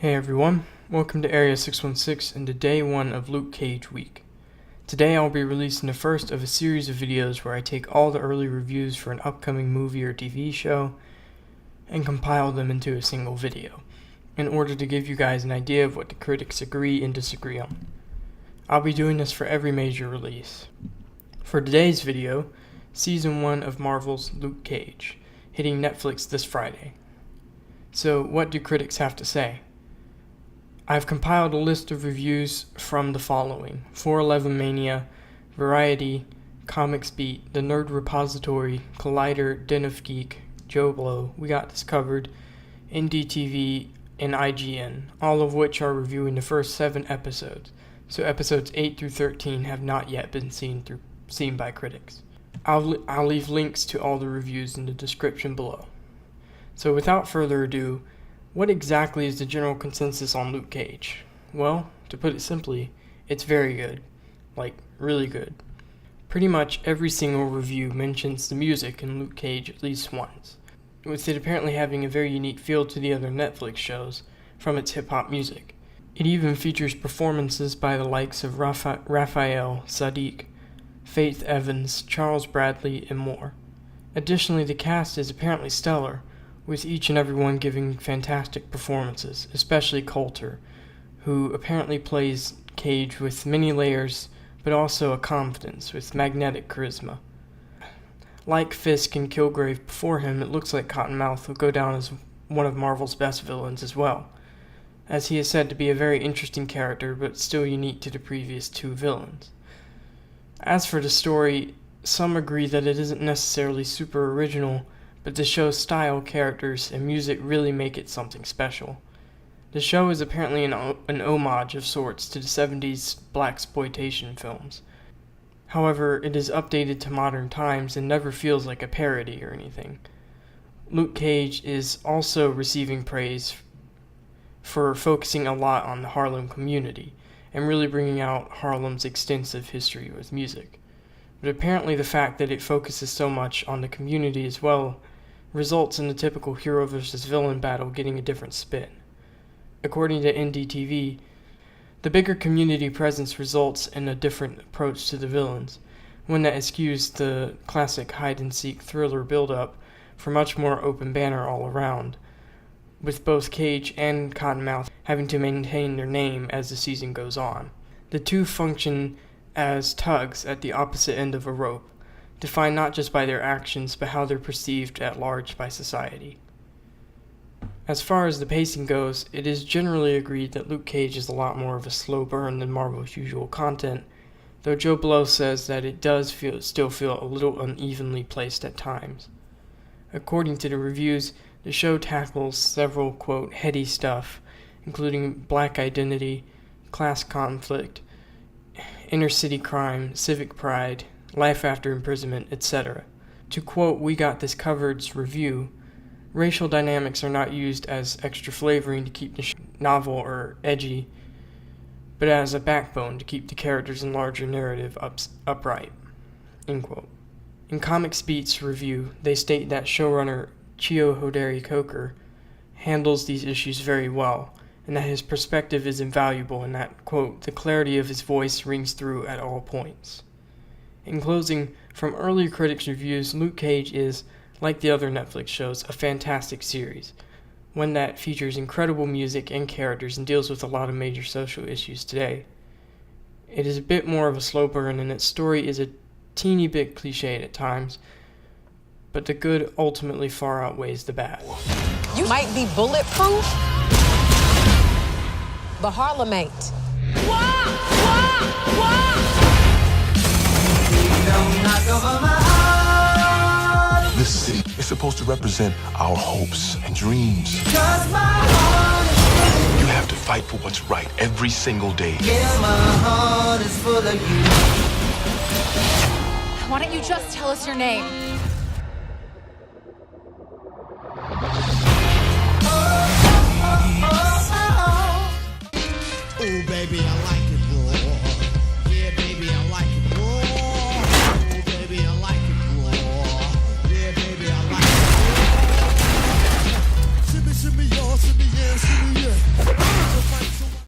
Hey everyone, welcome to Area 616 and to day 1 of Luke Cage week. Today I'll be releasing the first of a series of videos where I take all the early reviews for an upcoming movie or TV show and compile them into a single video, in order to give you guys an idea of what the critics agree and disagree on. I'll be doing this for every major release. For today's video, Season 1 of Marvel's Luke Cage, hitting Netflix this Friday. So what do critics have to say? I've compiled a list of reviews from the following: 411 Mania, Variety, Comics Beat, The Nerd Repository, Collider, Den of Geek, JoBlo, We Got This Covered, NDTV, and IGN, all of which are reviewing the first 7 episodes, so episodes 8 through 13 have not yet been seen by critics. I'll leave links to all the reviews in the description below. So without further ado, what exactly is the general consensus on Luke Cage? Well, to put it simply, it's very good. Like, really good. Pretty much every single review mentions the music in Luke Cage at least once, with it apparently having a very unique feel to the other Netflix shows from its hip-hop music. It even features performances by the likes of Raphael, Sadiq, Faith Evans, Charles Bradley, and more. Additionally, the cast is apparently stellar, with each and every one giving fantastic performances, especially Coulter, who apparently plays Cage with many layers, but also a confidence with magnetic charisma. Like Fisk and Kilgrave before him, it looks like Cottonmouth will go down as one of Marvel's best villains as well, as he is said to be a very interesting character, but still unique to the previous 2 villains. As for the story, some agree that it isn't necessarily super original, but the show's style, characters, and music really make it something special. The show is apparently an homage of sorts to the 70s blaxploitation films. However, it is updated to modern times and never feels like a parody or anything. Luke Cage is also receiving praise for focusing a lot on the Harlem community and really bringing out Harlem's extensive history with music. But apparently the fact that it focuses so much on the community as well results in the typical hero versus villain battle getting a different spin. According to NDTV, the bigger community presence results in a different approach to the villains, one that eschews the classic hide-and-seek thriller build-up for much more open banner all around, with both Cage and Cottonmouth having to maintain their name as the season goes on. The 2 function as tugs at the opposite end of a rope, defined not just by their actions, but how they're perceived at large by society. As far as the pacing goes, it is generally agreed that Luke Cage is a lot more of a slow burn than Marvel's usual content, though JoBlo says that it does still feel a little unevenly placed at times. According to the reviews, the show tackles several, quote, heady stuff, including black identity, class conflict, inner-city crime, civic pride, life after imprisonment, etc. To quote We Got This Covered's review, racial dynamics are not used as extra flavoring to keep the show novel or edgy, but as a backbone to keep the characters and larger narrative upright. End quote. In Comics Beat's review, they state that showrunner Chio Hoderi Coker handles these issues very well, and that his perspective is invaluable and that, quote, the clarity of his voice rings through at all points. In closing, from early critics' reviews, Luke Cage is, like the other Netflix shows, a fantastic series, one that features incredible music and characters and deals with a lot of major social issues today. It is a bit more of a slow burn, and its story is a teeny bit cliched at times, but the good ultimately far outweighs the bad. You might be bulletproof, but Harlem ain't. This city is supposed to represent our hopes and dreams. You have to fight for what's right every single day. Yeah, my heart is full of you. Why don't you just tell us your name?